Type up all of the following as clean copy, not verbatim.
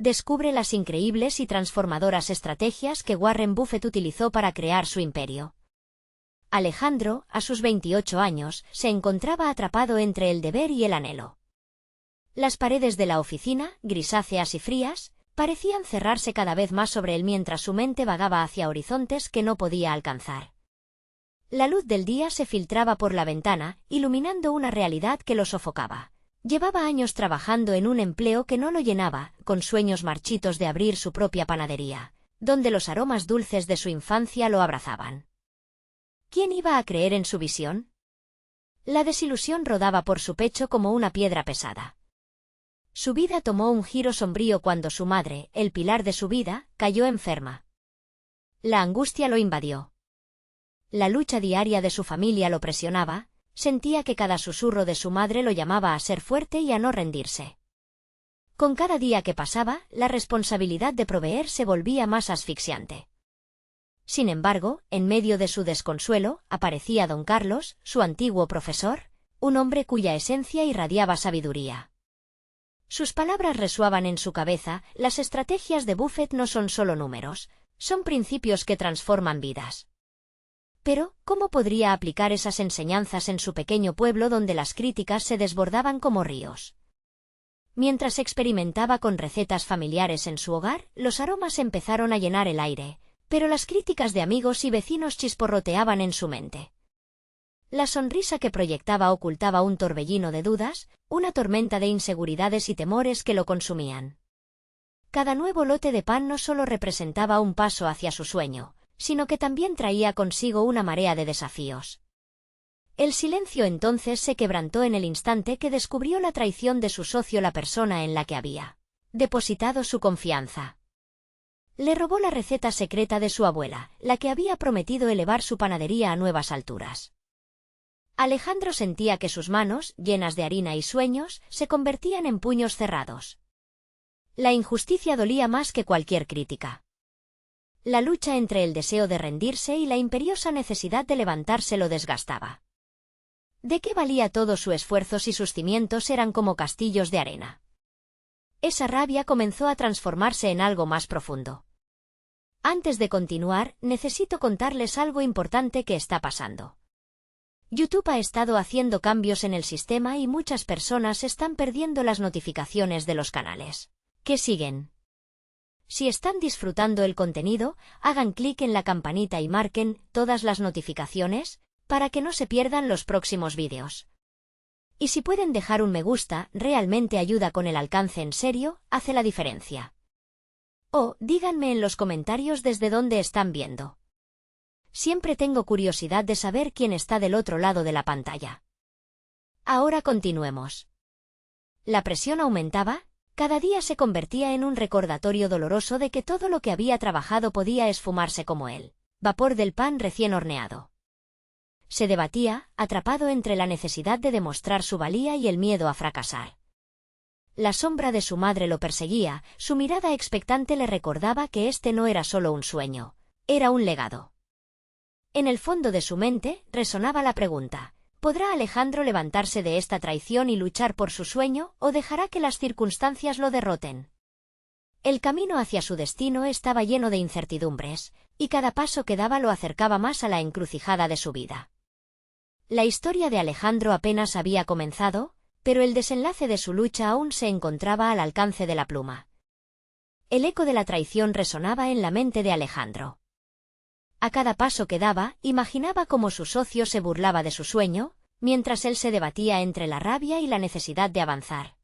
Descubre las increíbles y transformadoras estrategias que Warren Buffett utilizó para crear su imperio. Alejandro, a sus 28 años, se encontraba atrapado entre el deber y el anhelo. Las paredes de la oficina, grisáceas y frías, parecían cerrarse cada vez más sobre él mientras su mente vagaba hacia horizontes que no podía alcanzar. La luz del día se filtraba por la ventana, iluminando una realidad que lo sofocaba. Llevaba años trabajando en un empleo que no lo llenaba, con sueños marchitos de abrir su propia panadería, donde los aromas dulces de su infancia lo abrazaban. ¿Quién iba a creer en su visión? La desilusión rodaba por su pecho como una piedra pesada. Su vida tomó un giro sombrío cuando su madre, el pilar de su vida, cayó enferma. La angustia lo invadió. La lucha diaria de su familia lo presionaba, sentía que cada susurro de su madre lo llamaba a ser fuerte y a no rendirse. Con cada día que pasaba, la responsabilidad de proveer se volvía más asfixiante. Sin embargo, en medio de su desconsuelo, aparecía don Carlos, su antiguo profesor, un hombre cuya esencia irradiaba sabiduría. Sus palabras resuaban en su cabeza: las estrategias de Buffett no son solo números, son principios que transforman vidas. Pero, ¿cómo podría aplicar esas enseñanzas en su pequeño pueblo donde las críticas se desbordaban como ríos? Mientras experimentaba con recetas familiares en su hogar, los aromas empezaron a llenar el aire, pero las críticas de amigos y vecinos chisporroteaban en su mente. La sonrisa que proyectaba ocultaba un torbellino de dudas, una tormenta de inseguridades y temores que lo consumían. Cada nuevo lote de pan no solo representaba un paso hacia su sueño, sino que también traía consigo una marea de desafíos. El silencio entonces se quebrantó en el instante que descubrió la traición de su socio, la persona en la que había depositado su confianza. Le robó la receta secreta de su abuela, la que había prometido elevar su panadería a nuevas alturas. Alejandro sentía que sus manos, llenas de harina y sueños, se convertían en puños cerrados. La injusticia dolía más que cualquier crítica. La lucha entre el deseo de rendirse y la imperiosa necesidad de levantarse lo desgastaba. ¿De qué valía todo su esfuerzo si sus cimientos eran como castillos de arena? Esa rabia comenzó a transformarse en algo más profundo. Antes de continuar, necesito contarles algo importante que está pasando. YouTube ha estado haciendo cambios en el sistema y muchas personas están perdiendo las notificaciones de los canales que siguen. Si están disfrutando el contenido, hagan clic en la campanita y marquen todas las notificaciones para que no se pierdan los próximos vídeos. Y si pueden dejar un me gusta, realmente ayuda con el alcance, en serio, hace la diferencia. O, díganme en los comentarios desde dónde están viendo. Siempre tengo curiosidad de saber quién está del otro lado de la pantalla. Ahora continuemos. La presión aumentaba, cada día se convertía en un recordatorio doloroso de que todo lo que había trabajado podía esfumarse como el vapor del pan recién horneado. Se debatía, atrapado entre la necesidad de demostrar su valía y el miedo a fracasar. La sombra de su madre lo perseguía, su mirada expectante le recordaba que este no era solo un sueño, era un legado. En el fondo de su mente resonaba la pregunta: ¿podrá Alejandro levantarse de esta traición y luchar por su sueño, o dejará que las circunstancias lo derroten? El camino hacia su destino estaba lleno de incertidumbres, y cada paso que daba lo acercaba más a la encrucijada de su vida. La historia de Alejandro apenas había comenzado, pero el desenlace de su lucha aún se encontraba al alcance de la pluma. El eco de la traición resonaba en la mente de Alejandro. A cada paso que daba, imaginaba cómo su socio se burlaba de su sueño, mientras él se debatía entre la rabia y la necesidad de avanzar.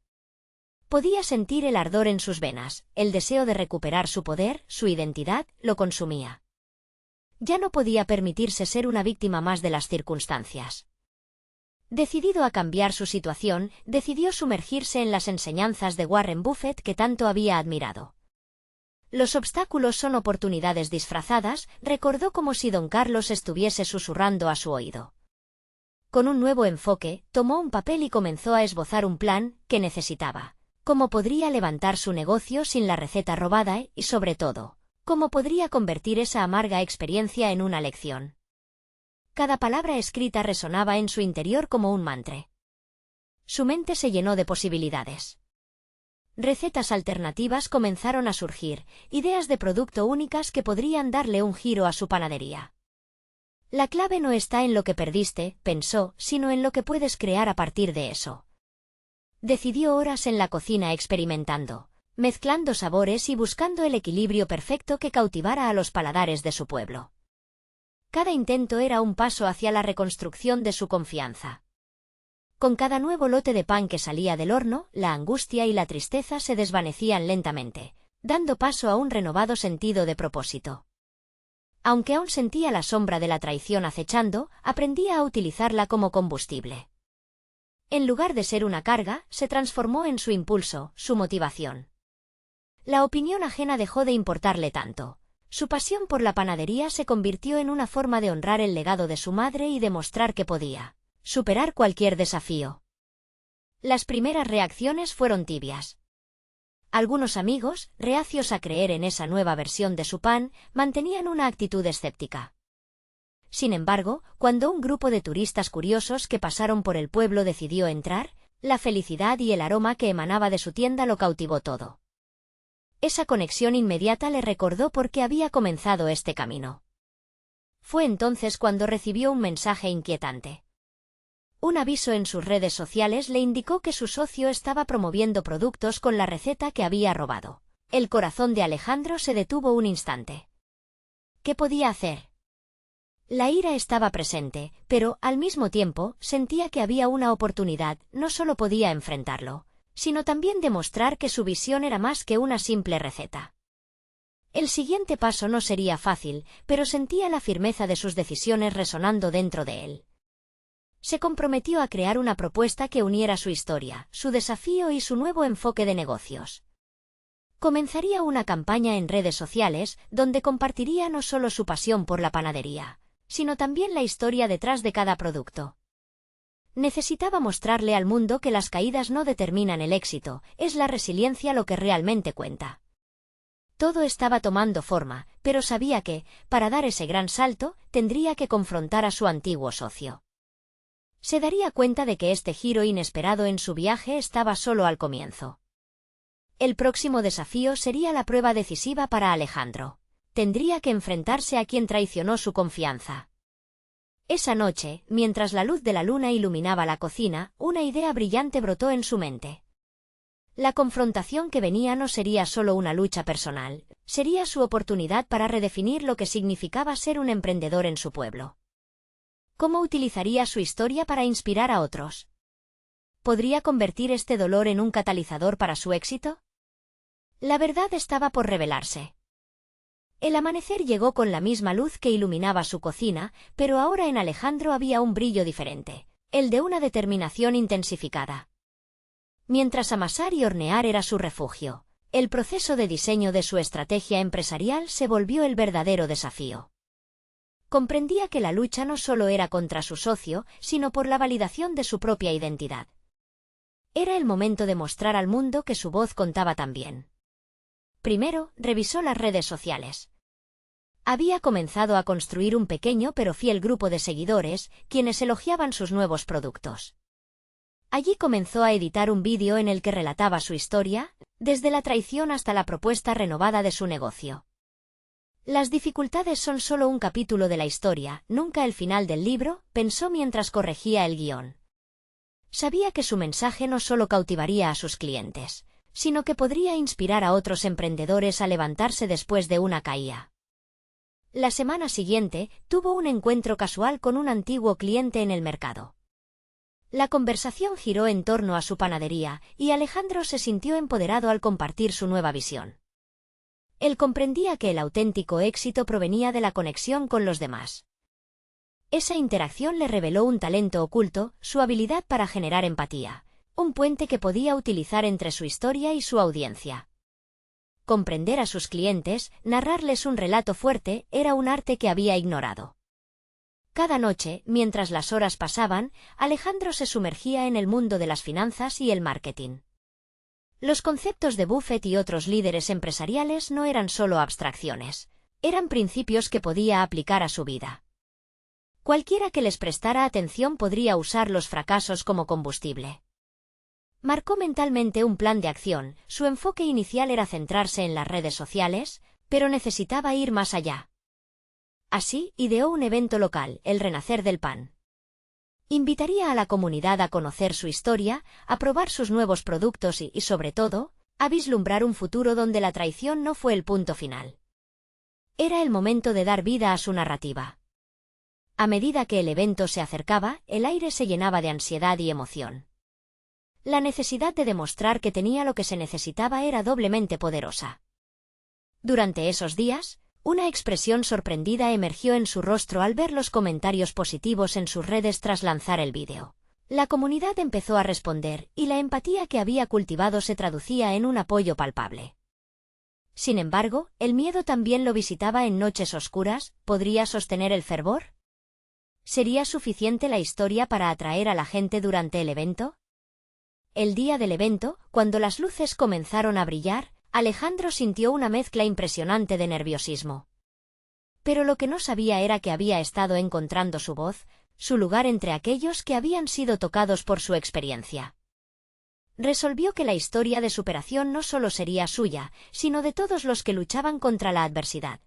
Podía sentir el ardor en sus venas, el deseo de recuperar su poder, su identidad, lo consumía. Ya no podía permitirse ser una víctima más de las circunstancias. Decidido a cambiar su situación, decidió sumergirse en las enseñanzas de Warren Buffett que tanto había admirado. Los obstáculos son oportunidades disfrazadas, recordó como si don Carlos estuviese susurrando a su oído. Con un nuevo enfoque, tomó un papel y comenzó a esbozar un plan que necesitaba. Cómo podría levantar su negocio sin la receta robada y, sobre todo, cómo podría convertir esa amarga experiencia en una lección. Cada palabra escrita resonaba en su interior como un mantra. Su mente se llenó de posibilidades. Recetas alternativas comenzaron a surgir, ideas de producto únicas que podrían darle un giro a su panadería. La clave no está en lo que perdiste, pensó, sino en lo que puedes crear a partir de eso. Decidió horas en la cocina experimentando, mezclando sabores y buscando el equilibrio perfecto que cautivara a los paladares de su pueblo. Cada intento era un paso hacia la reconstrucción de su confianza. Con cada nuevo lote de pan que salía del horno, la angustia y la tristeza se desvanecían lentamente, dando paso a un renovado sentido de propósito. Aunque aún sentía la sombra de la traición acechando, aprendía a utilizarla como combustible. En lugar de ser una carga, se transformó en su impulso, su motivación. La opinión ajena dejó de importarle tanto. Su pasión por la panadería se convirtió en una forma de honrar el legado de su madre y demostrar que podía superar cualquier desafío. Las primeras reacciones fueron tibias. Algunos amigos, reacios a creer en esa nueva versión de su pan, mantenían una actitud escéptica. Sin embargo, cuando un grupo de turistas curiosos que pasaron por el pueblo decidió entrar, la felicidad y el aroma que emanaba de su tienda lo cautivó todo. Esa conexión inmediata le recordó por qué había comenzado este camino. Fue entonces cuando recibió un mensaje inquietante. Un aviso en sus redes sociales le indicó que su socio estaba promoviendo productos con la receta que había robado. El corazón de Alejandro se detuvo un instante. ¿Qué podía hacer? La ira estaba presente, pero, al mismo tiempo, sentía que había una oportunidad. No solo podía enfrentarlo, sino también demostrar que su visión era más que una simple receta. El siguiente paso no sería fácil, pero sentía la firmeza de sus decisiones resonando dentro de él. Se comprometió a crear una propuesta que uniera su historia, su desafío y su nuevo enfoque de negocios. Comenzaría una campaña en redes sociales, donde compartiría no solo su pasión por la panadería, sino también la historia detrás de cada producto. Necesitaba mostrarle al mundo que las caídas no determinan el éxito, es la resiliencia lo que realmente cuenta. Todo estaba tomando forma, pero sabía que, para dar ese gran salto, tendría que confrontar a su antiguo socio. Se daría cuenta de que este giro inesperado en su viaje estaba solo al comienzo. El próximo desafío sería la prueba decisiva para Alejandro. Tendría que enfrentarse a quien traicionó su confianza. Esa noche, mientras la luz de la luna iluminaba la cocina, una idea brillante brotó en su mente. La confrontación que venía no sería solo una lucha personal, sería su oportunidad para redefinir lo que significaba ser un emprendedor en su pueblo. ¿Cómo utilizaría su historia para inspirar a otros? ¿Podría convertir este dolor en un catalizador para su éxito? La verdad estaba por revelarse. El amanecer llegó con la misma luz que iluminaba su cocina, pero ahora en Alejandro había un brillo diferente, el de una determinación intensificada. Mientras amasar y hornear era su refugio, el proceso de diseño de su estrategia empresarial se volvió el verdadero desafío. Comprendía que la lucha no solo era contra su socio, sino por la validación de su propia identidad. Era el momento de mostrar al mundo que su voz contaba también. Primero, revisó las redes sociales. Había comenzado a construir un pequeño pero fiel grupo de seguidores, quienes elogiaban sus nuevos productos. Allí comenzó a editar un vídeo en el que relataba su historia, desde la traición hasta la propuesta renovada de su negocio. Las dificultades son solo un capítulo de la historia, nunca el final del libro, pensó mientras corregía el guión. Sabía que su mensaje no solo cautivaría a sus clientes, sino que podría inspirar a otros emprendedores a levantarse después de una caída. La semana siguiente, tuvo un encuentro casual con un antiguo cliente en el mercado. La conversación giró en torno a su panadería, y Alejandro se sintió empoderado al compartir su nueva visión. Él comprendía que el auténtico éxito provenía de la conexión con los demás. Esa interacción le reveló un talento oculto, su habilidad para generar empatía, un puente que podía utilizar entre su historia y su audiencia. Comprender a sus clientes, narrarles un relato fuerte, era un arte que había ignorado. Cada noche, mientras las horas pasaban, Alejandro se sumergía en el mundo de las finanzas y el marketing. Los conceptos de Buffett y otros líderes empresariales no eran solo abstracciones, eran principios que podía aplicar a su vida. Cualquiera que les prestara atención podría usar los fracasos como combustible. Marcó mentalmente un plan de acción. Su enfoque inicial era centrarse en las redes sociales, pero necesitaba ir más allá. Así, ideó un evento local, el Renacer del Pan. Invitaría a la comunidad a conocer su historia, a probar sus nuevos productos y, sobre todo, a vislumbrar un futuro donde la traición no fue el punto final. Era el momento de dar vida a su narrativa. A medida que el evento se acercaba, el aire se llenaba de ansiedad y emoción. La necesidad de demostrar que tenía lo que se necesitaba era doblemente poderosa. Durante esos días, una expresión sorprendida emergió en su rostro al ver los comentarios positivos en sus redes tras lanzar el vídeo. La comunidad empezó a responder, y la empatía que había cultivado se traducía en un apoyo palpable. Sin embargo, el miedo también lo visitaba en noches oscuras. ¿Podría sostener el fervor? ¿Sería suficiente la historia para atraer a la gente durante el evento? El día del evento, cuando las luces comenzaron a brillar, Alejandro sintió una mezcla impresionante de nerviosismo. Pero lo que no sabía era que había estado encontrando su voz, su lugar entre aquellos que habían sido tocados por su experiencia. Resolvió que la historia de superación no solo sería suya, sino de todos los que luchaban contra la adversidad.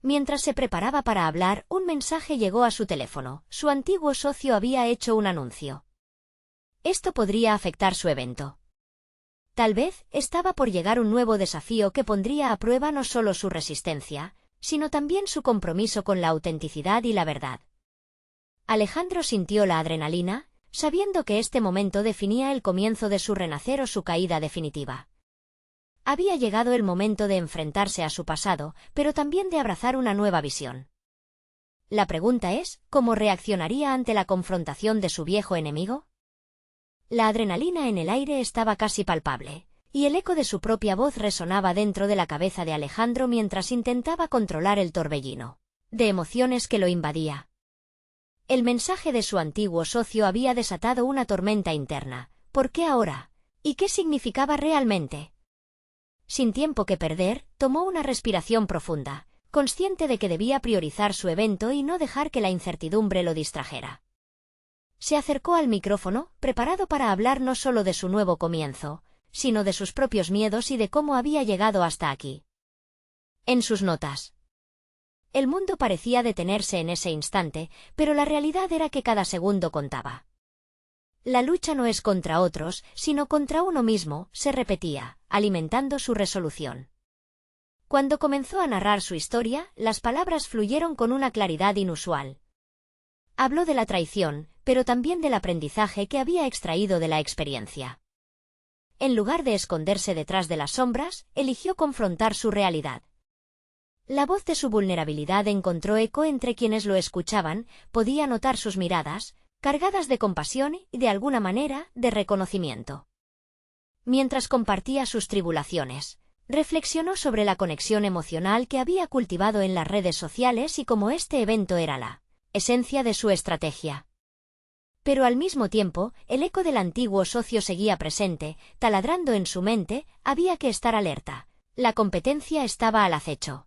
Mientras se preparaba para hablar, un mensaje llegó a su teléfono. Su antiguo socio había hecho un anuncio. Esto podría afectar su evento. Tal vez estaba por llegar un nuevo desafío que pondría a prueba no solo su resistencia, sino también su compromiso con la autenticidad y la verdad. Alejandro sintió la adrenalina, sabiendo que este momento definía el comienzo de su renacer o su caída definitiva. Había llegado el momento de enfrentarse a su pasado, pero también de abrazar una nueva visión. La pregunta es, ¿cómo reaccionaría ante la confrontación de su viejo enemigo? La adrenalina en el aire estaba casi palpable, y el eco de su propia voz resonaba dentro de la cabeza de Alejandro mientras intentaba controlar el torbellino de emociones que lo invadía. El mensaje de su antiguo socio había desatado una tormenta interna. ¿Por qué ahora? ¿Y qué significaba realmente? Sin tiempo que perder, tomó una respiración profunda, consciente de que debía priorizar su evento y no dejar que la incertidumbre lo distrajera. Se acercó al micrófono, preparado para hablar no solo de su nuevo comienzo, sino de sus propios miedos y de cómo había llegado hasta aquí. En sus notas. El mundo parecía detenerse en ese instante, pero la realidad era que cada segundo contaba. La lucha no es contra otros, sino contra uno mismo, se repetía, alimentando su resolución. Cuando comenzó a narrar su historia, las palabras fluyeron con una claridad inusual. Habló de la traición, pero también del aprendizaje que había extraído de la experiencia. En lugar de esconderse detrás de las sombras, eligió confrontar su realidad. La voz de su vulnerabilidad encontró eco entre quienes lo escuchaban, podía notar sus miradas, cargadas de compasión y, de alguna manera, de reconocimiento. Mientras compartía sus tribulaciones, reflexionó sobre la conexión emocional que había cultivado en las redes sociales y cómo este evento era la esencia de su estrategia. Pero al mismo tiempo, el eco del antiguo socio seguía presente, taladrando en su mente. Había que estar alerta. La competencia estaba al acecho.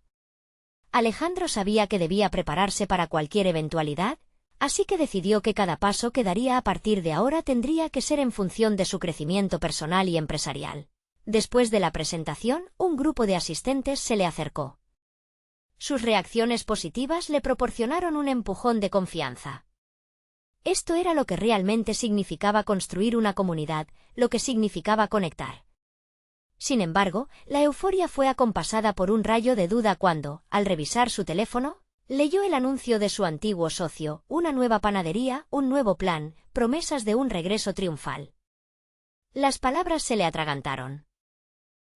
Alejandro sabía que debía prepararse para cualquier eventualidad, así que decidió que cada paso que daría a partir de ahora tendría que ser en función de su crecimiento personal y empresarial. Después de la presentación, un grupo de asistentes se le acercó. Sus reacciones positivas le proporcionaron un empujón de confianza. Esto era lo que realmente significaba construir una comunidad, lo que significaba conectar. Sin embargo, la euforia fue acompasada por un rayo de duda cuando, al revisar su teléfono, leyó el anuncio de su antiguo socio, una nueva panadería, un nuevo plan, promesas de un regreso triunfal. Las palabras se le atragantaron.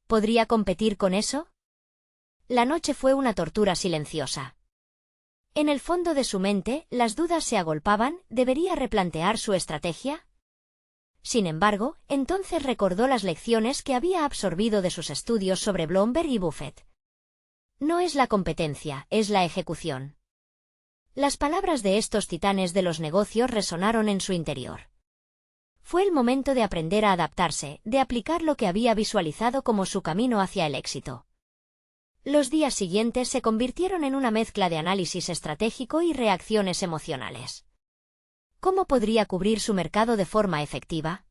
¿Podría competir con eso? La noche fue una tortura silenciosa. En el fondo de su mente, las dudas se agolpaban. ¿Debería replantear su estrategia? Sin embargo, entonces recordó las lecciones que había absorbido de sus estudios sobre Bloomberg y Buffett. No es la competencia, es la ejecución. Las palabras de estos titanes de los negocios resonaron en su interior. Fue el momento de aprender a adaptarse, de aplicar lo que había visualizado como su camino hacia el éxito. Los días siguientes se convirtieron en una mezcla de análisis estratégico y reacciones emocionales. ¿Cómo podría cubrir su mercado de forma efectiva?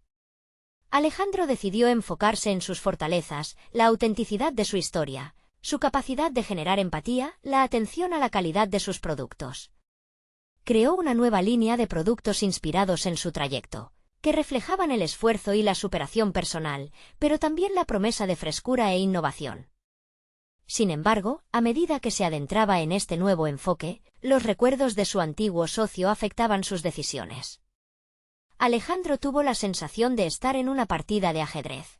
Alejandro decidió enfocarse en sus fortalezas, la autenticidad de su historia, su capacidad de generar empatía, la atención a la calidad de sus productos. Creó una nueva línea de productos inspirados en su trayecto, que reflejaban el esfuerzo y la superación personal, pero también la promesa de frescura e innovación. Sin embargo, a medida que se adentraba en este nuevo enfoque, los recuerdos de su antiguo socio afectaban sus decisiones. Alejandro tuvo la sensación de estar en una partida de ajedrez.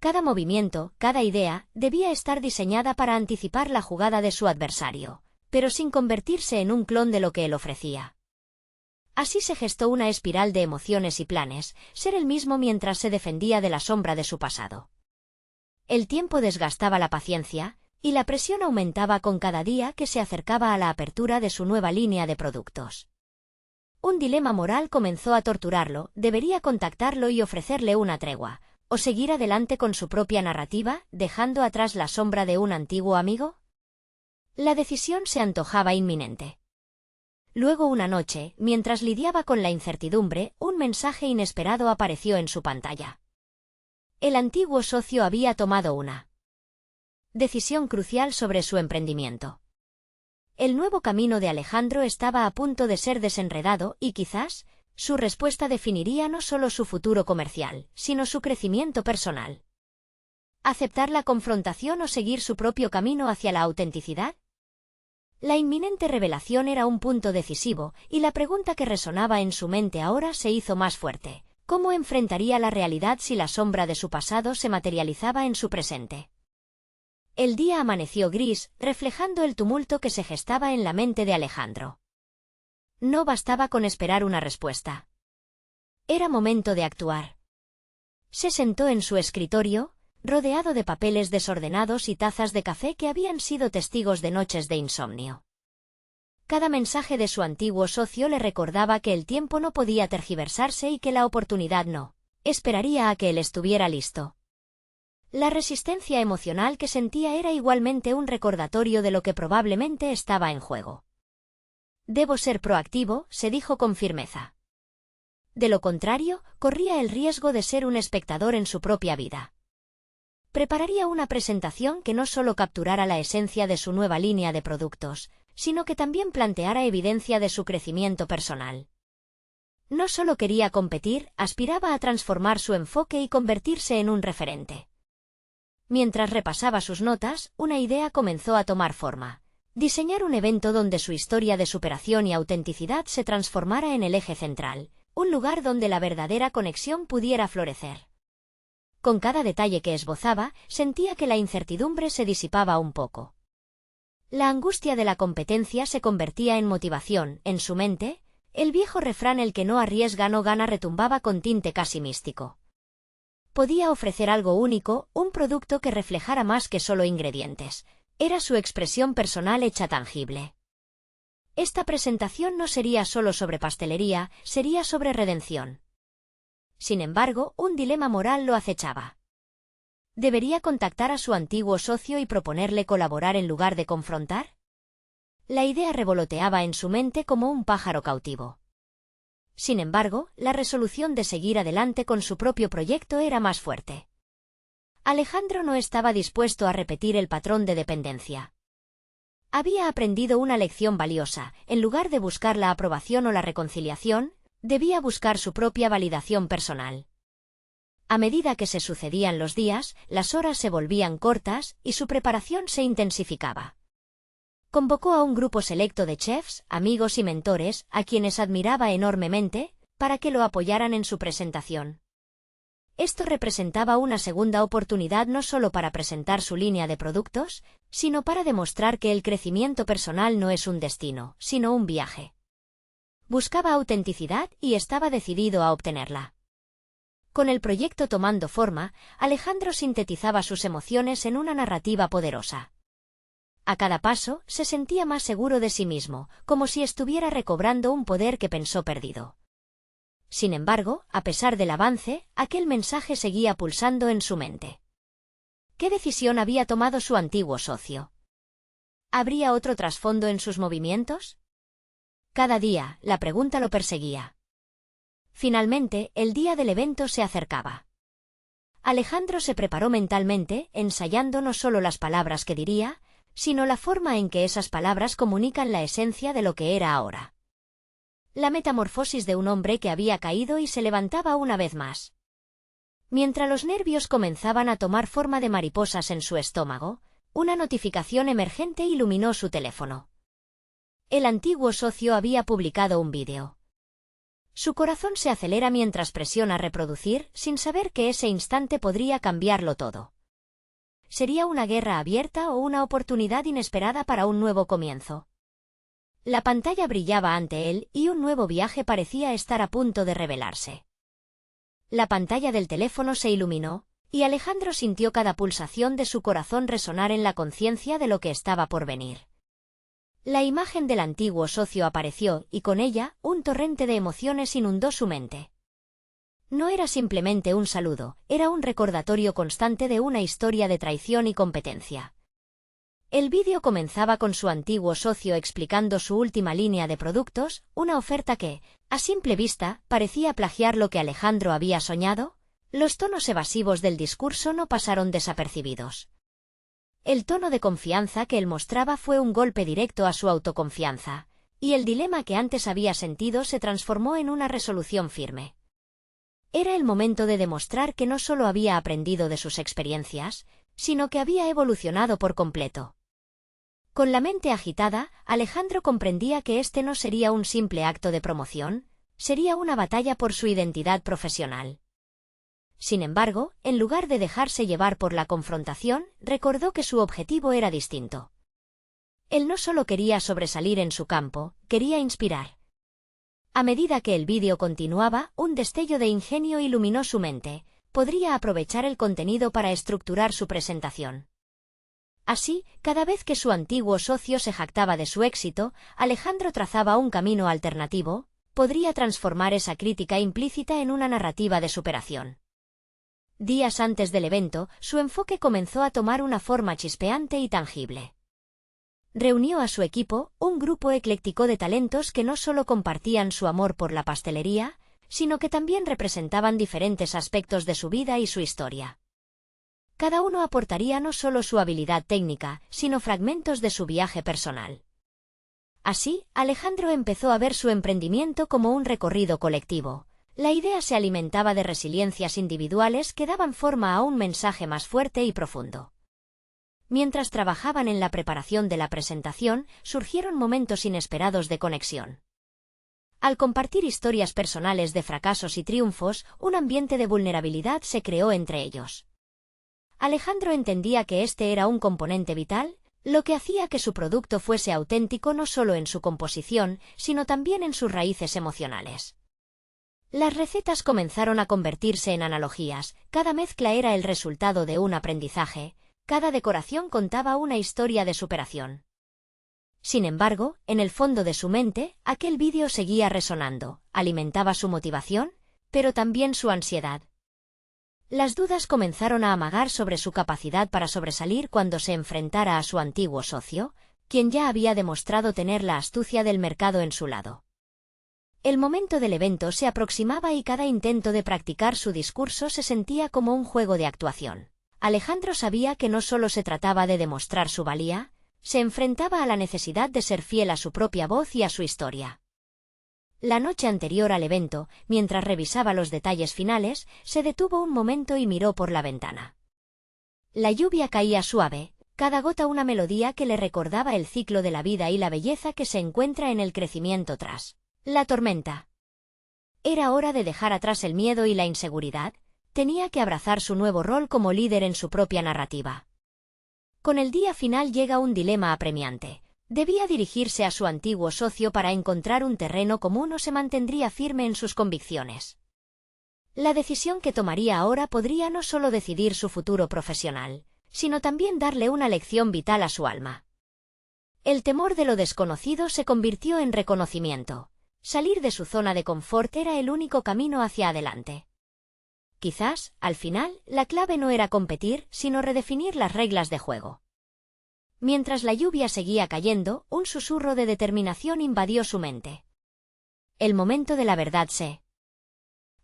Cada movimiento, cada idea, debía estar diseñada para anticipar la jugada de su adversario, pero sin convertirse en un clon de lo que él ofrecía. Así se gestó una espiral de emociones y planes, ser el mismo mientras se defendía de la sombra de su pasado. El tiempo desgastaba la paciencia, y la presión aumentaba con cada día que se acercaba a la apertura de su nueva línea de productos. Un dilema moral comenzó a torturarlo: debería contactarlo y ofrecerle una tregua, o seguir adelante con su propia narrativa, dejando atrás la sombra de un antiguo amigo. La decisión se antojaba inminente. Luego una noche, mientras lidiaba con la incertidumbre, un mensaje inesperado apareció en su pantalla. El antiguo socio había tomado una decisión crucial sobre su emprendimiento. El nuevo camino de Alejandro estaba a punto de ser desenredado y quizás su respuesta definiría no solo su futuro comercial, sino su crecimiento personal. ¿Aceptar la confrontación o seguir su propio camino hacia la autenticidad? La inminente revelación era un punto decisivo, y la pregunta que resonaba en su mente ahora se hizo más fuerte: ¿cómo enfrentaría la realidad si la sombra de su pasado se materializaba en su presente? El día amaneció gris, reflejando el tumulto que se gestaba en la mente de Alejandro. No bastaba con esperar una respuesta. Era momento de actuar. Se sentó en su escritorio, rodeado de papeles desordenados y tazas de café que habían sido testigos de noches de insomnio. Cada mensaje de su antiguo socio le recordaba que el tiempo no podía tergiversarse y que la oportunidad no esperaría a que él estuviera listo. La resistencia emocional que sentía era igualmente un recordatorio de lo que probablemente estaba en juego. «Debo ser proactivo», se dijo con firmeza. De lo contrario, corría el riesgo de ser un espectador en su propia vida. Prepararía una presentación que no solo capturara la esencia de su nueva línea de productos, sino que también planteara evidencia de su crecimiento personal. No solo quería competir, aspiraba a transformar su enfoque y convertirse en un referente. Mientras repasaba sus notas, una idea comenzó a tomar forma: diseñar un evento donde su historia de superación y autenticidad se transformara en el eje central, un lugar donde la verdadera conexión pudiera florecer. Con cada detalle que esbozaba, sentía que la incertidumbre se disipaba un poco. La angustia de la competencia se convertía en motivación. En su mente, el viejo refrán «el que no arriesga no gana» retumbaba con tinte casi místico. Podía ofrecer algo único, un producto que reflejara más que solo ingredientes. Era su expresión personal hecha tangible. Esta presentación no sería solo sobre pastelería, sería sobre redención. Sin embargo, un dilema moral lo acechaba. ¿Debería contactar a su antiguo socio y proponerle colaborar en lugar de confrontar? La idea revoloteaba en su mente como un pájaro cautivo. Sin embargo, la resolución de seguir adelante con su propio proyecto era más fuerte. Alejandro no estaba dispuesto a repetir el patrón de dependencia. Había aprendido una lección valiosa: en lugar de buscar la aprobación o la reconciliación, debía buscar su propia validación personal. A medida que se sucedían los días, las horas se volvían cortas y su preparación se intensificaba. Convocó a un grupo selecto de chefs, amigos y mentores, a quienes admiraba enormemente, para que lo apoyaran en su presentación. Esto representaba una segunda oportunidad no solo para presentar su línea de productos, sino para demostrar que el crecimiento personal no es un destino, sino un viaje. Buscaba autenticidad y estaba decidido a obtenerla. Con el proyecto tomando forma, Alejandro sintetizaba sus emociones en una narrativa poderosa. A cada paso, se sentía más seguro de sí mismo, como si estuviera recobrando un poder que pensó perdido. Sin embargo, a pesar del avance, aquel mensaje seguía pulsando en su mente. ¿Qué decisión había tomado su antiguo socio? ¿Habría otro trasfondo en sus movimientos? Cada día, la pregunta lo perseguía. Finalmente, el día del evento se acercaba. Alejandro se preparó mentalmente, ensayando no solo las palabras que diría, sino la forma en que esas palabras comunican la esencia de lo que era ahora. La metamorfosis de un hombre que había caído y se levantaba una vez más. Mientras los nervios comenzaban a tomar forma de mariposas en su estómago, una notificación emergente iluminó su teléfono. El antiguo socio había publicado un vídeo. Su corazón se acelera mientras presiona reproducir, sin saber que ese instante podría cambiarlo todo. ¿Sería una guerra abierta o una oportunidad inesperada para un nuevo comienzo? La pantalla brillaba ante él y un nuevo viaje parecía estar a punto de revelarse. La pantalla del teléfono se iluminó, y Alejandro sintió cada pulsación de su corazón resonar en la conciencia de lo que estaba por venir. La imagen del antiguo socio apareció y con ella un torrente de emociones inundó su mente. No era simplemente un saludo, era un recordatorio constante de una historia de traición y competencia. El vídeo comenzaba con su antiguo socio explicando su última línea de productos, una oferta que, a simple vista, parecía plagiar lo que Alejandro había soñado. Los tonos evasivos del discurso no pasaron desapercibidos. El tono de confianza que él mostraba fue un golpe directo a su autoconfianza, y el dilema que antes había sentido se transformó en una resolución firme. Era el momento de demostrar que no solo había aprendido de sus experiencias, sino que había evolucionado por completo. Con la mente agitada, Alejandro comprendía que este no sería un simple acto de promoción, sería una batalla por su identidad profesional. Sin embargo, en lugar de dejarse llevar por la confrontación, recordó que su objetivo era distinto. Él no solo quería sobresalir en su campo, quería inspirar. A medida que el vídeo continuaba, un destello de ingenio iluminó su mente. Podría aprovechar el contenido para estructurar su presentación. Así, cada vez que su antiguo socio se jactaba de su éxito, Alejandro trazaba un camino alternativo. Podría transformar esa crítica implícita en una narrativa de superación. Días antes del evento, su enfoque comenzó a tomar una forma chispeante y tangible. Reunió a su equipo, un grupo ecléctico de talentos que no solo compartían su amor por la pastelería, sino que también representaban diferentes aspectos de su vida y su historia. Cada uno aportaría no solo su habilidad técnica, sino fragmentos de su viaje personal. Así, Alejandro empezó a ver su emprendimiento como un recorrido colectivo. La idea se alimentaba de resiliencias individuales que daban forma a un mensaje más fuerte y profundo. Mientras trabajaban en la preparación de la presentación, surgieron momentos inesperados de conexión. Al compartir historias personales de fracasos y triunfos, un ambiente de vulnerabilidad se creó entre ellos. Alejandro entendía que este era un componente vital, lo que hacía que su producto fuese auténtico no solo en su composición, sino también en sus raíces emocionales. Las recetas comenzaron a convertirse en analogías, cada mezcla era el resultado de un aprendizaje, cada decoración contaba una historia de superación. Sin embargo, en el fondo de su mente, aquel vídeo seguía resonando, alimentaba su motivación, pero también su ansiedad. Las dudas comenzaron a amagar sobre su capacidad para sobresalir cuando se enfrentara a su antiguo socio, quien ya había demostrado tener la astucia del mercado en su lado. El momento del evento se aproximaba y cada intento de practicar su discurso se sentía como un juego de actuación. Alejandro sabía que no solo se trataba de demostrar su valía, se enfrentaba a la necesidad de ser fiel a su propia voz y a su historia. La noche anterior al evento, mientras revisaba los detalles finales, se detuvo un momento y miró por la ventana. La lluvia caía suave, cada gota una melodía que le recordaba el ciclo de la vida y la belleza que se encuentra en el crecimiento tras la tormenta. Era hora de dejar atrás el miedo y la inseguridad, tenía que abrazar su nuevo rol como líder en su propia narrativa. Con el día final llega un dilema apremiante. Debía dirigirse a su antiguo socio para encontrar un terreno común o se mantendría firme en sus convicciones. La decisión que tomaría ahora podría no solo decidir su futuro profesional, sino también darle una lección vital a su alma. El temor de lo desconocido se convirtió en reconocimiento. Salir de su zona de confort era el único camino hacia adelante. Quizás, al final, la clave no era competir, sino redefinir las reglas de juego. Mientras la lluvia seguía cayendo, un susurro de determinación invadió su mente. El momento de la verdad se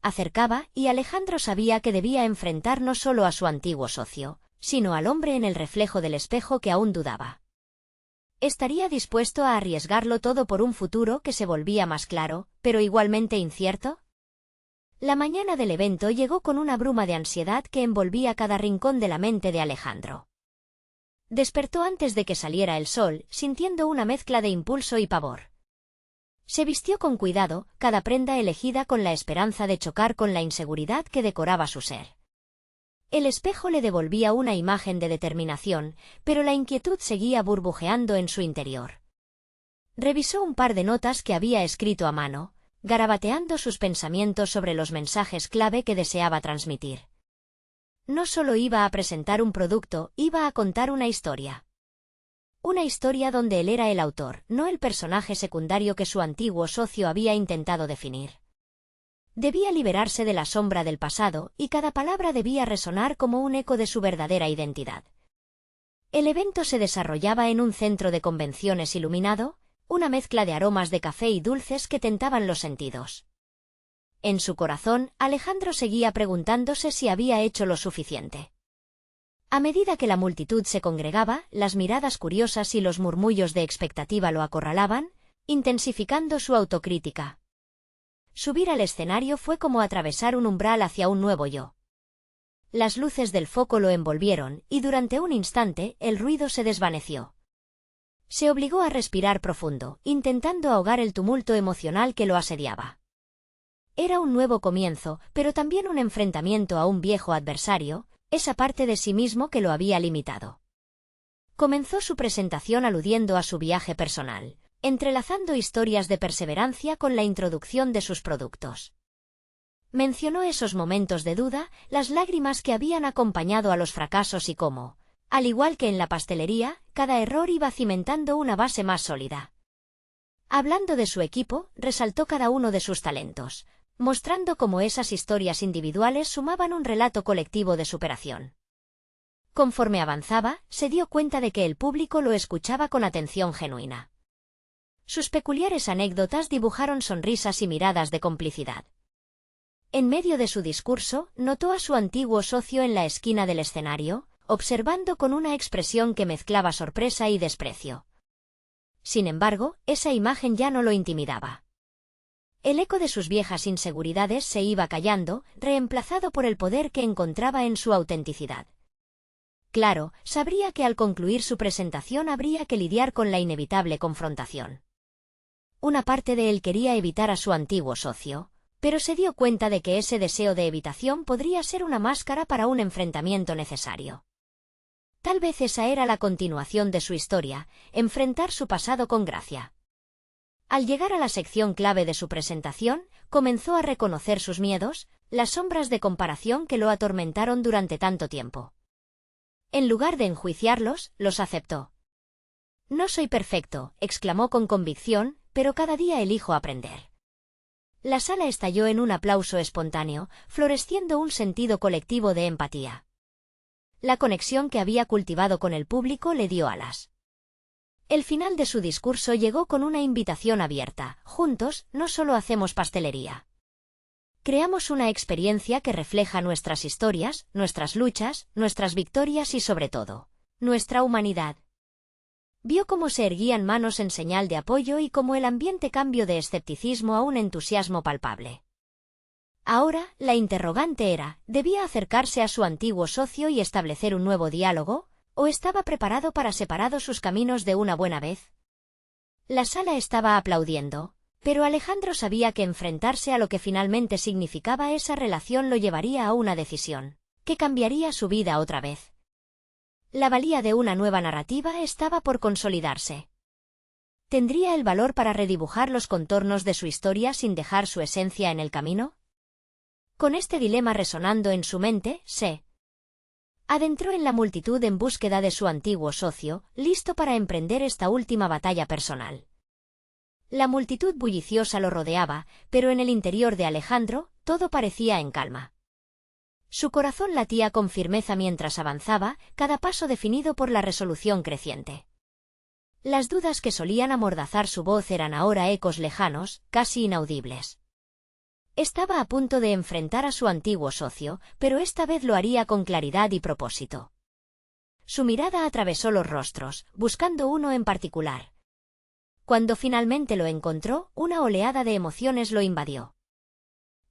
acercaba y Alejandro sabía que debía enfrentar no solo a su antiguo socio, sino al hombre en el reflejo del espejo que aún dudaba. Estaría dispuesto a arriesgarlo todo por un futuro que se volvía más claro, pero igualmente incierto. La mañana del evento llegó con una bruma de ansiedad que envolvía cada rincón de la mente de Alejandro. Despertó antes de que saliera el sol, sintiendo una mezcla de impulso y pavor. Se vistió con cuidado, cada prenda elegida con la esperanza de chocar con la inseguridad que decoraba su ser. El espejo le devolvía una imagen de determinación, pero la inquietud seguía burbujeando en su interior. Revisó un par de notas que había escrito a mano, garabateando sus pensamientos sobre los mensajes clave que deseaba transmitir. No solo iba a presentar un producto, iba a contar una historia. Una historia donde él era el autor, no el personaje secundario que su antiguo socio había intentado definir. Debía liberarse de la sombra del pasado, y cada palabra debía resonar como un eco de su verdadera identidad. El evento se desarrollaba en un centro de convenciones iluminado, una mezcla de aromas de café y dulces que tentaban los sentidos. En su corazón, Alejandro seguía preguntándose si había hecho lo suficiente. A medida que la multitud se congregaba, las miradas curiosas y los murmullos de expectativa lo acorralaban, intensificando su autocrítica. Subir al escenario fue como atravesar un umbral hacia un nuevo yo. Las luces del foco lo envolvieron, y durante un instante el ruido se desvaneció. Se obligó a respirar profundo, intentando ahogar el tumulto emocional que lo asediaba. Era un nuevo comienzo, pero también un enfrentamiento a un viejo adversario, esa parte de sí mismo que lo había limitado. Comenzó su presentación aludiendo a su viaje personal, entrelazando historias de perseverancia con la introducción de sus productos. Mencionó esos momentos de duda, las lágrimas que habían acompañado a los fracasos y cómo, al igual que en la pastelería, cada error iba cimentando una base más sólida. Hablando de su equipo, resaltó cada uno de sus talentos, mostrando cómo esas historias individuales sumaban un relato colectivo de superación. Conforme avanzaba, se dio cuenta de que el público lo escuchaba con atención genuina. Sus peculiares anécdotas dibujaron sonrisas y miradas de complicidad. En medio de su discurso, notó a su antiguo socio en la esquina del escenario, observando con una expresión que mezclaba sorpresa y desprecio. Sin embargo, esa imagen ya no lo intimidaba. El eco de sus viejas inseguridades se iba callando, reemplazado por el poder que encontraba en su autenticidad. Claro, sabría que al concluir su presentación habría que lidiar con la inevitable confrontación. Una parte de él quería evitar a su antiguo socio, pero se dio cuenta de que ese deseo de evitación podría ser una máscara para un enfrentamiento necesario. Tal vez esa era la continuación de su historia, enfrentar su pasado con gracia. Al llegar a la sección clave de su presentación, comenzó a reconocer sus miedos, las sombras de comparación que lo atormentaron durante tanto tiempo. En lugar de enjuiciarlos, los aceptó. «No soy perfecto», exclamó con convicción, «pero cada día elijo aprender». La sala estalló en un aplauso espontáneo, floreciendo un sentido colectivo de empatía. La conexión que había cultivado con el público le dio alas. El final de su discurso llegó con una invitación abierta. Juntos, no solo hacemos pastelería. Creamos una experiencia que refleja nuestras historias, nuestras luchas, nuestras victorias y sobre todo, nuestra humanidad. Vio cómo se erguían manos en señal de apoyo y cómo el ambiente cambió de escepticismo a un entusiasmo palpable. Ahora, la interrogante era, ¿debía acercarse a su antiguo socio y establecer un nuevo diálogo? ¿O estaba preparado para separar sus caminos de una buena vez? La sala estaba aplaudiendo, pero Alejandro sabía que enfrentarse a lo que finalmente significaba esa relación lo llevaría a una decisión, que cambiaría su vida otra vez. La valía de una nueva narrativa estaba por consolidarse. ¿Tendría el valor para redibujar los contornos de su historia sin dejar su esencia en el camino? Con este dilema resonando en su mente, se adentró en la multitud en búsqueda de su antiguo socio, listo para emprender esta última batalla personal. La multitud bulliciosa lo rodeaba, pero en el interior de Alejandro, todo parecía en calma. Su corazón latía con firmeza mientras avanzaba, cada paso definido por la resolución creciente. Las dudas que solían amordazar su voz eran ahora ecos lejanos, casi inaudibles. Estaba a punto de enfrentar a su antiguo socio, pero esta vez lo haría con claridad y propósito. Su mirada atravesó los rostros, buscando uno en particular. Cuando finalmente lo encontró, una oleada de emociones lo invadió.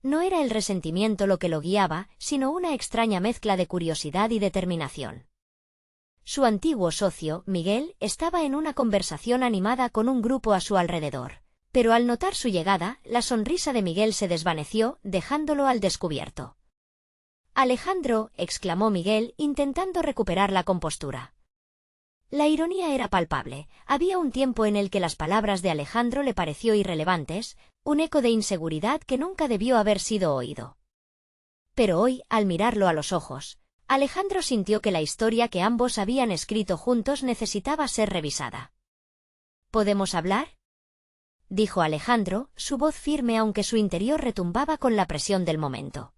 No era el resentimiento lo que lo guiaba, sino una extraña mezcla de curiosidad y determinación. Su antiguo socio, Miguel, estaba en una conversación animada con un grupo a su alrededor. Pero al notar su llegada, la sonrisa de Miguel se desvaneció, dejándolo al descubierto. «Alejandro», exclamó Miguel, intentando recuperar la compostura. La ironía era palpable. Había un tiempo en el que las palabras de Alejandro le pareció irrelevantes, un eco de inseguridad que nunca debió haber sido oído. Pero hoy, al mirarlo a los ojos, Alejandro sintió que la historia que ambos habían escrito juntos necesitaba ser revisada. «¿Podemos hablar?», dijo Alejandro, su voz firme aunque su interior retumbaba con la presión del momento.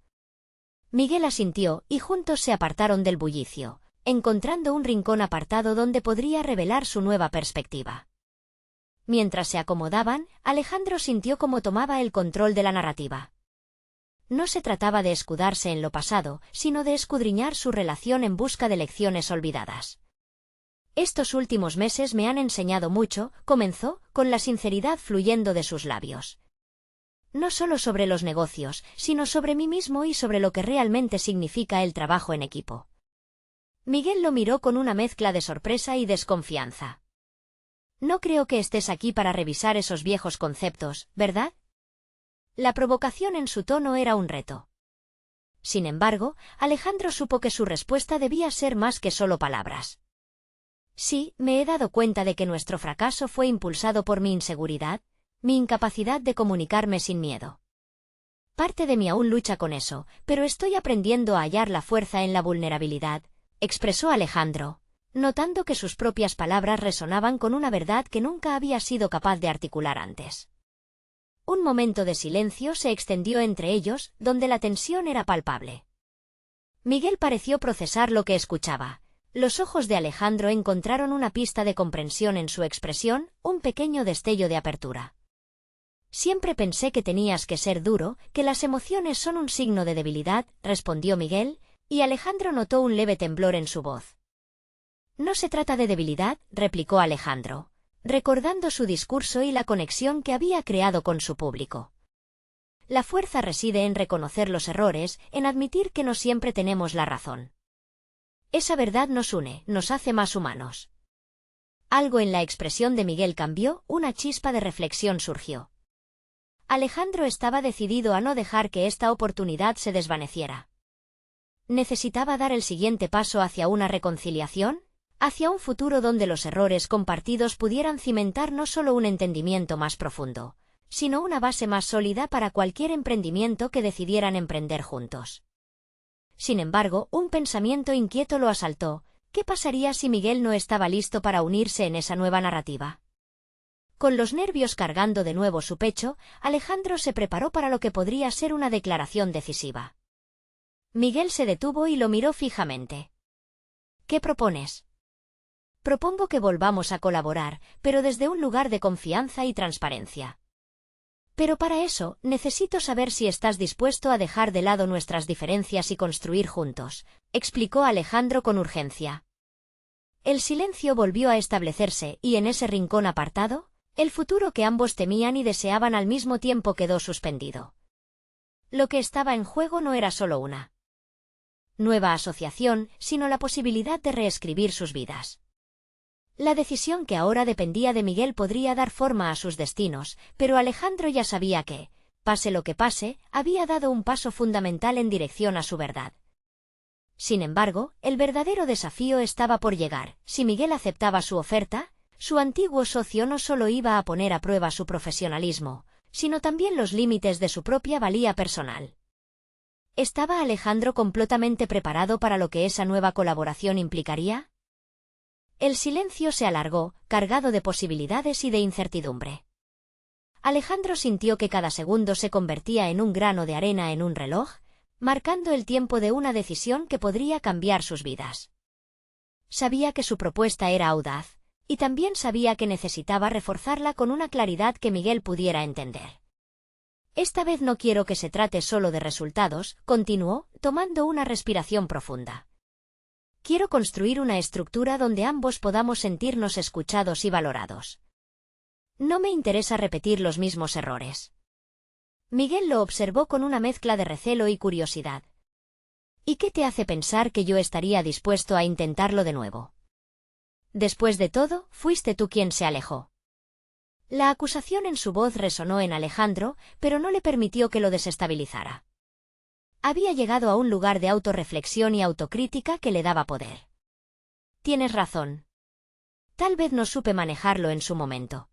Miguel asintió, y juntos se apartaron del bullicio, encontrando un rincón apartado donde podría revelar su nueva perspectiva. Mientras se acomodaban, Alejandro sintió cómo tomaba el control de la narrativa. No se trataba de escudarse en lo pasado, sino de escudriñar su relación en busca de lecciones olvidadas. «Estos últimos meses me han enseñado mucho», comenzó, con la sinceridad fluyendo de sus labios. «No solo sobre los negocios, sino sobre mí mismo y sobre lo que realmente significa el trabajo en equipo». Miguel lo miró con una mezcla de sorpresa y desconfianza. «No creo que estés aquí para revisar esos viejos conceptos, ¿verdad?». La provocación en su tono era un reto. Sin embargo, Alejandro supo que su respuesta debía ser más que solo palabras. «Sí, me he dado cuenta de que nuestro fracaso fue impulsado por mi inseguridad, mi incapacidad de comunicarme sin miedo. Parte de mí aún lucha con eso, pero estoy aprendiendo a hallar la fuerza en la vulnerabilidad», expresó Alejandro, notando que sus propias palabras resonaban con una verdad que nunca había sido capaz de articular antes. Un momento de silencio se extendió entre ellos, donde la tensión era palpable. Miguel pareció procesar lo que escuchaba. Los ojos de Alejandro encontraron una pista de comprensión en su expresión, un pequeño destello de apertura. «Siempre pensé que tenías que ser duro, que las emociones son un signo de debilidad», respondió Miguel, y Alejandro notó un leve temblor en su voz. «No se trata de debilidad», replicó Alejandro, recordando su discurso y la conexión que había creado con su público. «La fuerza reside en reconocer los errores, en admitir que no siempre tenemos la razón. Esa verdad nos une, nos hace más humanos». Algo en la expresión de Miguel cambió, una chispa de reflexión surgió. Alejandro estaba decidido a no dejar que esta oportunidad se desvaneciera. Necesitaba dar el siguiente paso hacia una reconciliación, hacia un futuro donde los errores compartidos pudieran cimentar no solo un entendimiento más profundo, sino una base más sólida para cualquier emprendimiento que decidieran emprender juntos. Sin embargo, un pensamiento inquieto lo asaltó. ¿Qué pasaría si Miguel no estaba listo para unirse en esa nueva narrativa? Con los nervios cargando de nuevo su pecho, Alejandro se preparó para lo que podría ser una declaración decisiva. Miguel se detuvo y lo miró fijamente. «¿Qué propones?». «Propongo que volvamos a colaborar, pero desde un lugar de confianza y transparencia. Pero para eso, necesito saber si estás dispuesto a dejar de lado nuestras diferencias y construir juntos», explicó Alejandro con urgencia. El silencio volvió a establecerse, y en ese rincón apartado, el futuro que ambos temían y deseaban al mismo tiempo quedó suspendido. Lo que estaba en juego no era solo una nueva asociación, sino la posibilidad de reescribir sus vidas. La decisión que ahora dependía de Miguel podría dar forma a sus destinos, pero Alejandro ya sabía que, pase lo que pase, había dado un paso fundamental en dirección a su verdad. Sin embargo, el verdadero desafío estaba por llegar. Si Miguel aceptaba su oferta, su antiguo socio no solo iba a poner a prueba su profesionalismo, sino también los límites de su propia valía personal. ¿Estaba Alejandro completamente preparado para lo que esa nueva colaboración implicaría? El silencio se alargó, cargado de posibilidades y de incertidumbre. Alejandro sintió que cada segundo se convertía en un grano de arena en un reloj, marcando el tiempo de una decisión que podría cambiar sus vidas. Sabía que su propuesta era audaz, y también sabía que necesitaba reforzarla con una claridad que Miguel pudiera entender. Esta vez no quiero que se trate solo de resultados, continuó, tomando una respiración profunda. Quiero construir una estructura donde ambos podamos sentirnos escuchados y valorados. No me interesa repetir los mismos errores. Miguel lo observó con una mezcla de recelo y curiosidad. ¿Y qué te hace pensar que yo estaría dispuesto a intentarlo de nuevo? Después de todo, fuiste tú quien se alejó. La acusación en su voz resonó en Alejandro, pero no le permitió que lo desestabilizara. Había llegado a un lugar de autorreflexión y autocrítica que le daba poder. Tienes razón. Tal vez no supe manejarlo en su momento.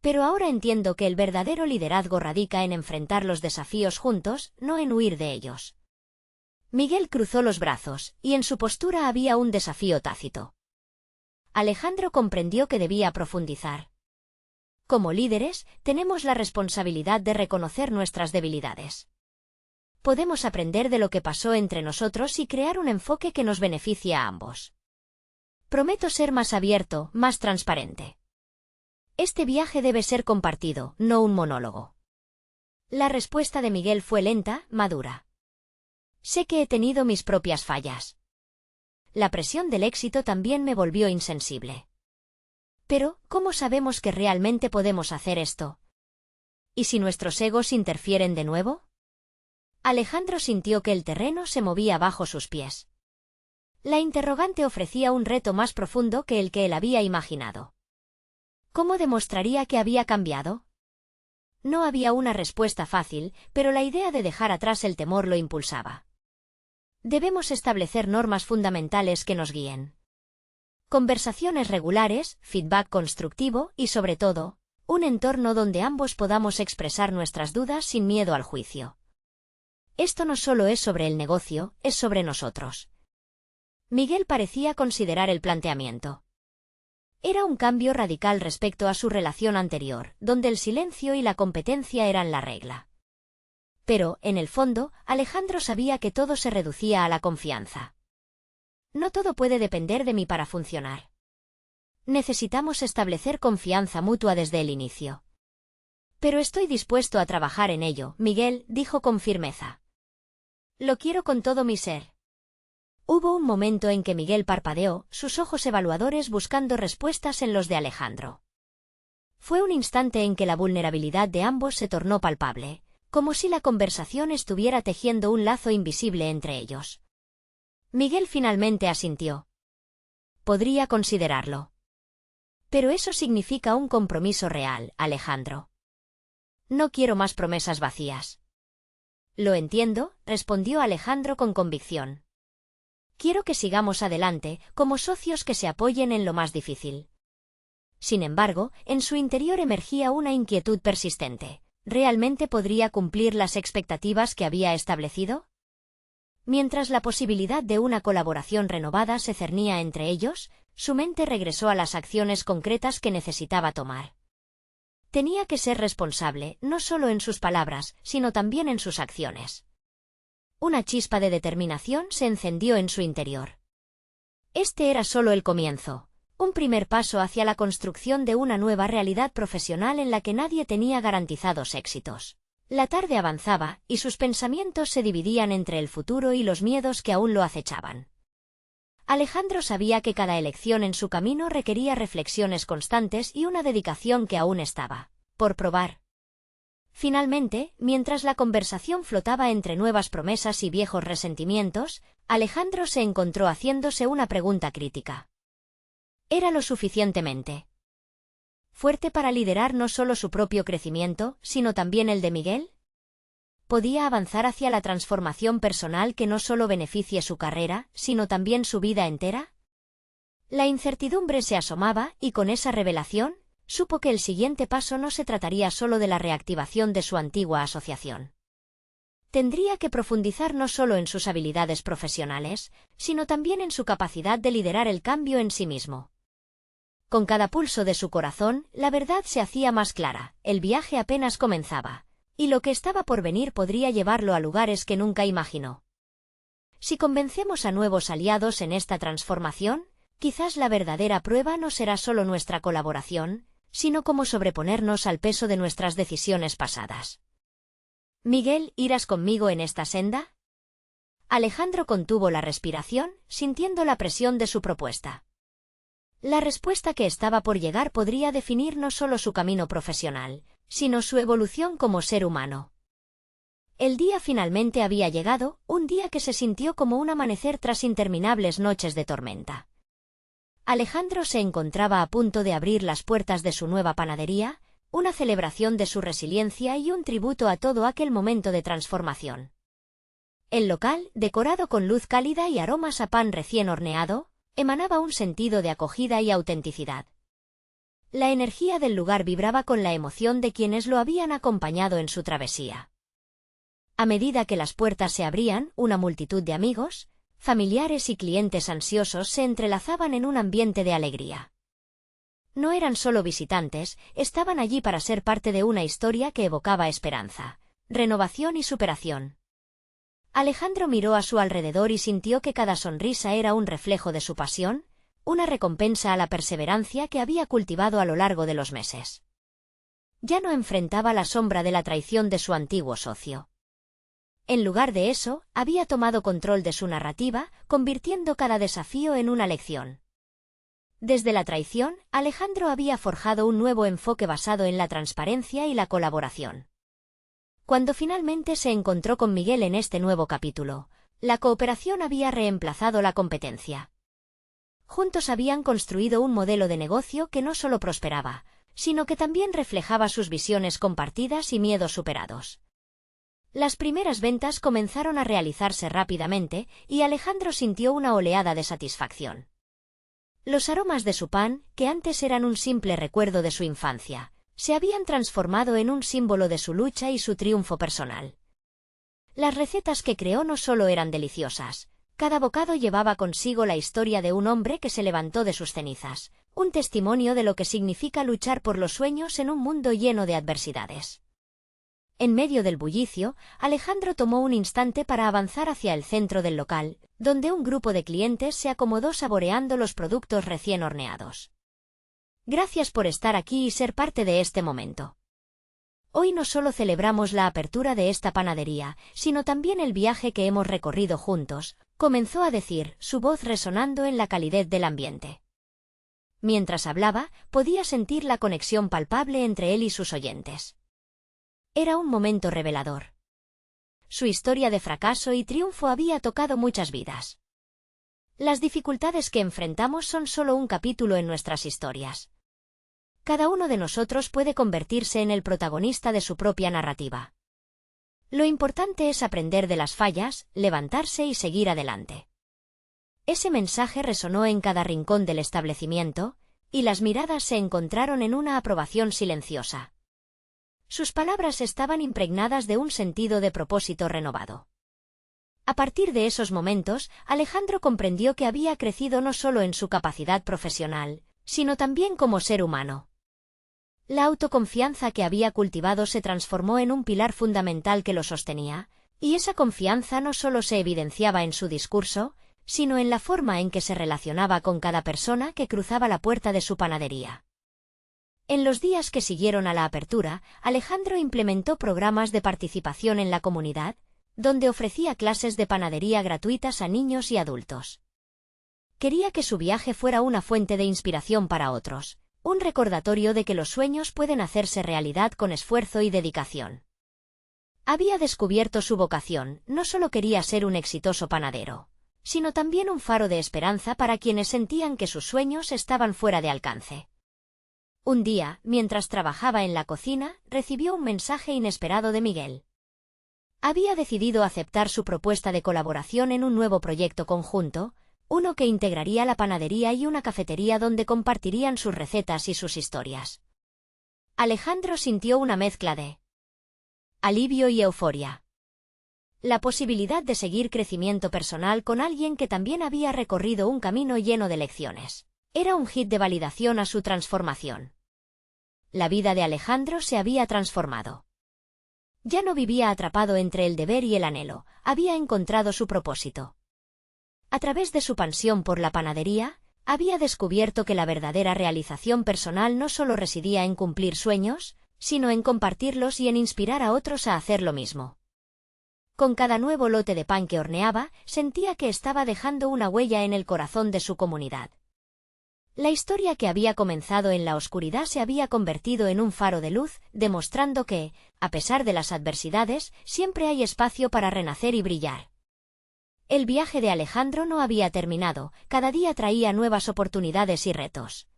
Pero ahora entiendo que el verdadero liderazgo radica en enfrentar los desafíos juntos, no en huir de ellos. Miguel cruzó los brazos, y en su postura había un desafío tácito. Alejandro comprendió que debía profundizar. Como líderes, tenemos la responsabilidad de reconocer nuestras debilidades. Podemos aprender de lo que pasó entre nosotros y crear un enfoque que nos beneficie a ambos. Prometo ser más abierto, más transparente. Este viaje debe ser compartido, no un monólogo. La respuesta de Miguel fue lenta, madura. Sé que he tenido mis propias fallas. La presión del éxito también me volvió insensible. Pero, ¿cómo sabemos que realmente podemos hacer esto? ¿Y si nuestros egos interfieren de nuevo? Alejandro sintió que el terreno se movía bajo sus pies. La interrogante ofrecía un reto más profundo que el que él había imaginado. ¿Cómo demostraría que había cambiado? No había una respuesta fácil, pero la idea de dejar atrás el temor lo impulsaba. Debemos establecer normas fundamentales que nos guíen. Conversaciones regulares, feedback constructivo y, sobre todo, un entorno donde ambos podamos expresar nuestras dudas sin miedo al juicio. Esto no solo es sobre el negocio, es sobre nosotros. Miguel parecía considerar el planteamiento. Era un cambio radical respecto a su relación anterior, donde el silencio y la competencia eran la regla. Pero, en el fondo, Alejandro sabía que todo se reducía a la confianza. No todo puede depender de mí para funcionar. Necesitamos establecer confianza mutua desde el inicio. Pero estoy dispuesto a trabajar en ello, Miguel dijo con firmeza. Lo quiero con todo mi ser. Hubo un momento en que Miguel parpadeó, sus ojos evaluadores buscando respuestas en los de Alejandro. Fue un instante en que la vulnerabilidad de ambos se tornó palpable, como si la conversación estuviera tejiendo un lazo invisible entre ellos. Miguel finalmente asintió. Podría considerarlo. Pero eso significa un compromiso real, Alejandro. No quiero más promesas vacías. Lo entiendo, respondió Alejandro con convicción. Quiero que sigamos adelante, como socios que se apoyen en lo más difícil. Sin embargo, en su interior emergía una inquietud persistente. ¿Realmente podría cumplir las expectativas que había establecido? Mientras la posibilidad de una colaboración renovada se cernía entre ellos, su mente regresó a las acciones concretas que necesitaba tomar. Tenía que ser responsable, no solo en sus palabras, sino también en sus acciones. Una chispa de determinación se encendió en su interior. Este era solo el comienzo, un primer paso hacia la construcción de una nueva realidad profesional en la que nadie tenía garantizados éxitos. La tarde avanzaba, y sus pensamientos se dividían entre el futuro y los miedos que aún lo acechaban. Alejandro sabía que cada elección en su camino requería reflexiones constantes y una dedicación que aún estaba por probar. Finalmente, mientras la conversación flotaba entre nuevas promesas y viejos resentimientos, Alejandro se encontró haciéndose una pregunta crítica. ¿Era lo suficientemente fuerte para liderar no solo su propio crecimiento, sino también el de Miguel? ¿Podía avanzar hacia la transformación personal que no solo beneficie su carrera, sino también su vida entera? La incertidumbre se asomaba, y con esa revelación, supo que el siguiente paso no se trataría solo de la reactivación de su antigua asociación. Tendría que profundizar no solo en sus habilidades profesionales, sino también en su capacidad de liderar el cambio en sí mismo. Con cada pulso de su corazón, la verdad se hacía más clara, el viaje apenas comenzaba, y lo que estaba por venir podría llevarlo a lugares que nunca imaginó. Si convencemos a nuevos aliados en esta transformación, quizás la verdadera prueba no será solo nuestra colaboración, sino cómo sobreponernos al peso de nuestras decisiones pasadas. Miguel, ¿irás conmigo en esta senda? Alejandro contuvo la respiración, sintiendo la presión de su propuesta. La respuesta que estaba por llegar podría definir no solo su camino profesional, sino su evolución como ser humano. El día finalmente había llegado, un día que se sintió como un amanecer tras interminables noches de tormenta. Alejandro se encontraba a punto de abrir las puertas de su nueva panadería, una celebración de su resiliencia y un tributo a todo aquel momento de transformación. El local, decorado con luz cálida y aromas a pan recién horneado, emanaba un sentido de acogida y autenticidad. La energía del lugar vibraba con la emoción de quienes lo habían acompañado en su travesía. A medida que las puertas se abrían, una multitud de amigos, familiares y clientes ansiosos se entrelazaban en un ambiente de alegría. No eran solo visitantes, estaban allí para ser parte de una historia que evocaba esperanza, renovación y superación. Alejandro miró a su alrededor y sintió que cada sonrisa era un reflejo de su pasión, una recompensa a la perseverancia que había cultivado a lo largo de los meses. Ya no enfrentaba la sombra de la traición de su antiguo socio. En lugar de eso, había tomado control de su narrativa, convirtiendo cada desafío en una lección. Desde la traición, Alejandro había forjado un nuevo enfoque basado en la transparencia y la colaboración. Cuando finalmente se encontró con Miguel en este nuevo capítulo, la cooperación había reemplazado la competencia. Juntos habían construido un modelo de negocio que no solo prosperaba, sino que también reflejaba sus visiones compartidas y miedos superados. Las primeras ventas comenzaron a realizarse rápidamente y Alejandro sintió una oleada de satisfacción. Los aromas de su pan, que antes eran un simple recuerdo de su infancia, se habían transformado en un símbolo de su lucha y su triunfo personal. Las recetas que creó no solo eran deliciosas, cada bocado llevaba consigo la historia de un hombre que se levantó de sus cenizas, un testimonio de lo que significa luchar por los sueños en un mundo lleno de adversidades. En medio del bullicio, Alejandro tomó un instante para avanzar hacia el centro del local, donde un grupo de clientes se acomodó saboreando los productos recién horneados. Gracias por estar aquí y ser parte de este momento. Hoy no solo celebramos la apertura de esta panadería, sino también el viaje que hemos recorrido juntos, comenzó a decir, su voz resonando en la calidez del ambiente. Mientras hablaba, podía sentir la conexión palpable entre él y sus oyentes. Era un momento revelador. Su historia de fracaso y triunfo había tocado muchas vidas. Las dificultades que enfrentamos son solo un capítulo en nuestras historias. Cada uno de nosotros puede convertirse en el protagonista de su propia narrativa. Lo importante es aprender de las fallas, levantarse y seguir adelante. Ese mensaje resonó en cada rincón del establecimiento, y las miradas se encontraron en una aprobación silenciosa. Sus palabras estaban impregnadas de un sentido de propósito renovado. A partir de esos momentos, Alejandro comprendió que había crecido no solo en su capacidad profesional, sino también como ser humano. La autoconfianza que había cultivado se transformó en un pilar fundamental que lo sostenía, y esa confianza no solo se evidenciaba en su discurso, sino en la forma en que se relacionaba con cada persona que cruzaba la puerta de su panadería. En los días que siguieron a la apertura, Alejandro implementó programas de participación en la comunidad, donde ofrecía clases de panadería gratuitas a niños y adultos. Quería que su viaje fuera una fuente de inspiración para otros, un recordatorio de que los sueños pueden hacerse realidad con esfuerzo y dedicación. Había descubierto su vocación, no solo quería ser un exitoso panadero, sino también un faro de esperanza para quienes sentían que sus sueños estaban fuera de alcance. Un día, mientras trabajaba en la cocina, recibió un mensaje inesperado de Miguel. Había decidido aceptar su propuesta de colaboración en un nuevo proyecto conjunto, uno que integraría la panadería y una cafetería donde compartirían sus recetas y sus historias. Alejandro sintió una mezcla de alivio y euforia. La posibilidad de seguir crecimiento personal con alguien que también había recorrido un camino lleno de lecciones. Era un hit de validación a su transformación. La vida de Alejandro se había transformado. Ya no vivía atrapado entre el deber y el anhelo, había encontrado su propósito. A través de su pasión por la panadería, había descubierto que la verdadera realización personal no solo residía en cumplir sueños, sino en compartirlos y en inspirar a otros a hacer lo mismo. Con cada nuevo lote de pan que horneaba, sentía que estaba dejando una huella en el corazón de su comunidad. La historia que había comenzado en la oscuridad se había convertido en un faro de luz, demostrando que, a pesar de las adversidades, siempre hay espacio para renacer y brillar. El viaje de Alejandro no había terminado, cada día traía nuevas oportunidades y retos.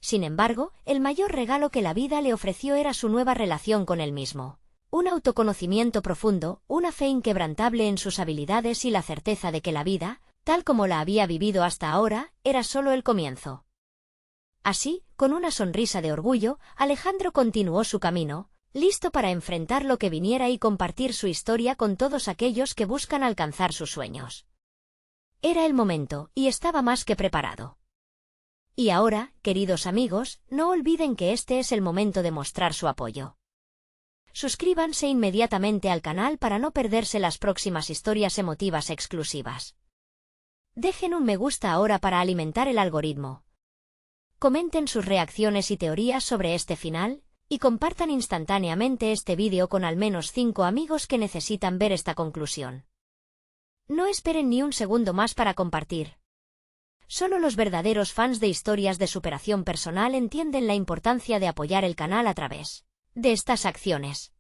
Sin embargo, el mayor regalo que la vida le ofreció era su nueva relación con él mismo. Un autoconocimiento profundo, una fe inquebrantable en sus habilidades y la certeza de que la vida, tal como la había vivido hasta ahora, era solo el comienzo. Así, con una sonrisa de orgullo, Alejandro continuó su camino, listo para enfrentar lo que viniera y compartir su historia con todos aquellos que buscan alcanzar sus sueños. Era el momento, y estaba más que preparado. Y ahora, queridos amigos, no olviden que este es el momento de mostrar su apoyo. Suscríbanse inmediatamente al canal para no perderse las próximas historias emotivas exclusivas. Dejen un me gusta ahora para alimentar el algoritmo. Comenten sus reacciones y teorías sobre este final, y compartan instantáneamente este vídeo con al menos 5 amigos que necesitan ver esta conclusión. No esperen ni un segundo más para compartir. Solo los verdaderos fans de historias de superación personal entienden la importancia de apoyar el canal a través de estas acciones.